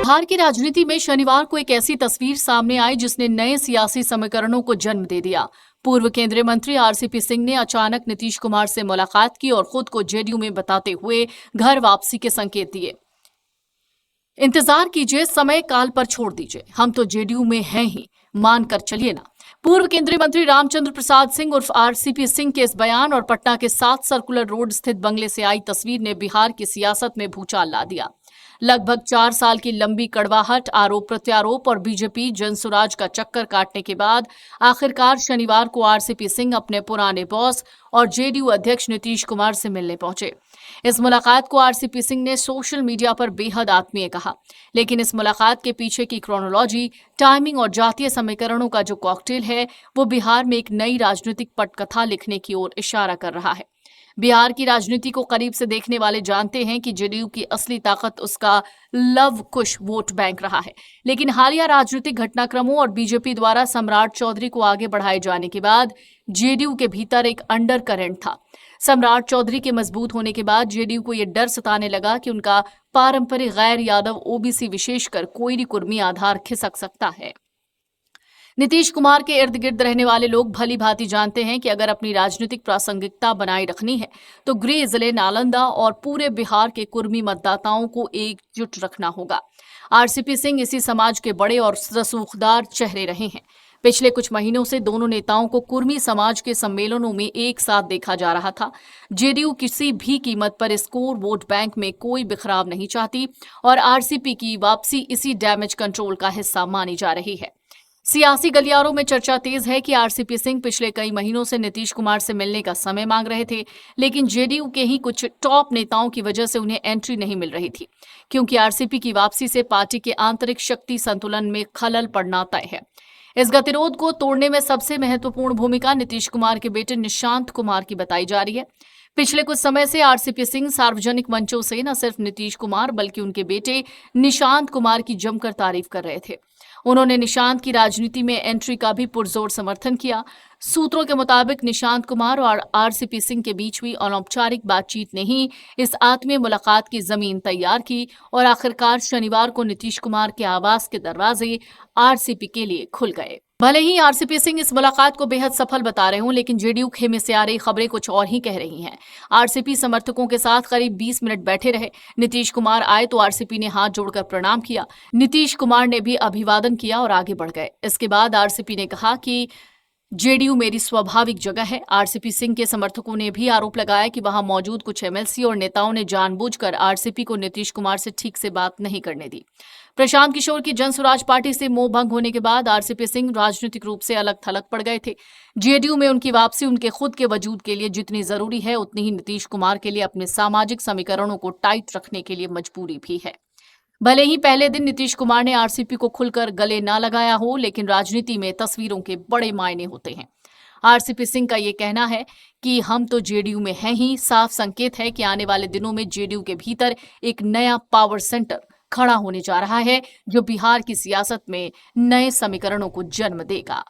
बिहार की राजनीति में शनिवार को एक ऐसी तस्वीर सामने आई जिसने नए सियासी समीकरणों को जन्म दे दिया। पूर्व केंद्रीय मंत्री आरसीपी सिंह ने अचानक नीतीश कुमार से मुलाकात की और खुद को जेडीयू में बताते हुए घर वापसी के संकेत दिए। इंतजार कीजिए, समय काल पर छोड़ दीजिए, हम तो जेडीयू में हैं ही, मानकर चलिए ना। पूर्व केंद्रीय मंत्री रामचंद्र प्रसाद सिंह उर्फ आरसीपी सिंह के इस बयान और पटना के 7 सर्कुलर रोड स्थित बंगले से आई तस्वीर ने बिहार की सियासत में भूचाल ला दिया। लगभग 4 साल की लंबी कड़वाहट, आरोप प्रत्यारोप और बीजेपी जनसुराज का चक्कर काटने के बाद आखिरकार शनिवार को आरसीपी सिंह अपने पुराने बॉस और जेडीयू अध्यक्ष नीतीश कुमार से मिलने पहुंचे। इस मुलाकात को आरसीपी सिंह ने सोशल मीडिया पर बेहद आत्मीय कहा, लेकिन इस मुलाकात के पीछे की क्रोनोलॉजी, टाइमिंग और जातीय समीकरणों का जो कॉकटेल है, वो बिहार में एक नई राजनीतिक पटकथा लिखने की ओर इशारा कर रहा है। बिहार की राजनीति को करीब से देखने वाले जानते हैं कि जेडीयू की असली ताकत उसका लव कुश वोट बैंक रहा है, लेकिन हालिया राजनीतिक घटनाक्रमों और बीजेपी द्वारा सम्राट चौधरी को आगे बढ़ाए जाने के बाद जेडीयू के भीतर एक अंडर करंट था। सम्राट चौधरी के मजबूत होने के बाद जेडीयू को यह डर सताने लगा कि उनका पारंपरिक गैर यादव ओबीसी विशेषकर कोयरी कुर्मी आधार खिसक सकता है। नीतीश कुमार के इर्द गिर्द रहने वाले लोग भली भांति जानते हैं कि अगर अपनी राजनीतिक प्रासंगिकता बनाए रखनी है तो गृह जिले नालंदा और पूरे बिहार के कुर्मी मतदाताओं को एकजुट रखना होगा। आरसीपी सिंह इसी समाज के बड़े और रसूखदार चेहरे रहे हैं। पिछले कुछ महीनों से दोनों नेताओं को कुर्मी समाज के सम्मेलनों में एक साथ देखा जा रहा था। जेडीयू किसी भी कीमत पर स्कोर वोट बैंक में कोई बिखराव नहीं चाहती और आरसीपी की वापसी इसी डैमेज कंट्रोल का हिस्सा मानी जा रही है। सियासी गलियारों में चर्चा तेज है कि आरसीपी सिंह पिछले कई महीनों से नीतीश कुमार से मिलने का समय मांग रहे थे, लेकिन जेडीयू के ही कुछ टॉप नेताओं की वजह से उन्हें एंट्री नहीं मिल रही थी, क्योंकि आरसीपी की वापसी से पार्टी के आंतरिक शक्ति संतुलन में खलल पड़ना तय है। इस गतिरोध को तोड़ने में सबसे महत्वपूर्ण भूमिका नीतीश कुमार के बेटे निशांत कुमार की बताई जा रही है। पिछले कुछ समय से आरसीपी सिंह सार्वजनिक मंचों से न सिर्फ नीतीश कुमार बल्कि उनके बेटे निशांत कुमार की जमकर तारीफ कर रहे थे। उन्होंने निशांत की राजनीति में एंट्री का भी पुरजोर समर्थन किया। सूत्रों के मुताबिक निशांत कुमार और आरसीपी सिंह के बीच हुई अनौपचारिक बातचीत ने ही इस आत्मीय मुलाकात की जमीन तैयार की और आखिरकार शनिवार को नीतीश कुमार के आवास के दरवाजे आरसीपी के लिए खुल गए। भले ही आरसीपी सिंह इस मुलाकात को बेहद सफल बता रहे हों, लेकिन जेडीयू खेमे से आ रही खबरें कुछ और ही कह रही हैं। आरसीपी समर्थकों के साथ करीब 20 मिनट बैठे रहे। नीतीश कुमार आए तो आरसीपी ने हाथ जोड़कर प्रणाम किया। नीतीश कुमार ने भी अभिवादन किया और आगे बढ़ गए। इसके बाद आरसीपी ने कहा कि जेडीयू मेरी स्वाभाविक जगह है। आरसीपी सिंह के समर्थकों ने भी आरोप लगाया कि वहां मौजूद कुछ एमएलसी और नेताओं ने जानबूझकर आरसीपी को नीतीश कुमार से ठीक से बात नहीं करने दी। प्रशांत किशोर की जनसुराज पार्टी से मोह भंग होने के बाद आरसीपी सिंह राजनीतिक रूप से अलग थलग पड़ गए थे। जेडीयू में उनकी वापसी उनके खुद के वजूद के लिए जितनी जरूरी है, उतनी ही नीतीश कुमार के लिए अपने सामाजिक समीकरणों को टाइट रखने के लिए मजबूरी भी है। भले ही पहले दिन नीतीश कुमार ने आरसीपी को खुलकर गले ना लगाया हो, लेकिन राजनीति में तस्वीरों के बड़े मायने होते हैं। आरसीपी सिंह का ये कहना है कि हम तो जेडीयू में हैं ही, साफ संकेत है कि आने वाले दिनों में जेडीयू के भीतर एक नया पावर सेंटर खड़ा होने जा रहा है, जो बिहार की सियासत में नए समीकरणों को जन्म देगा।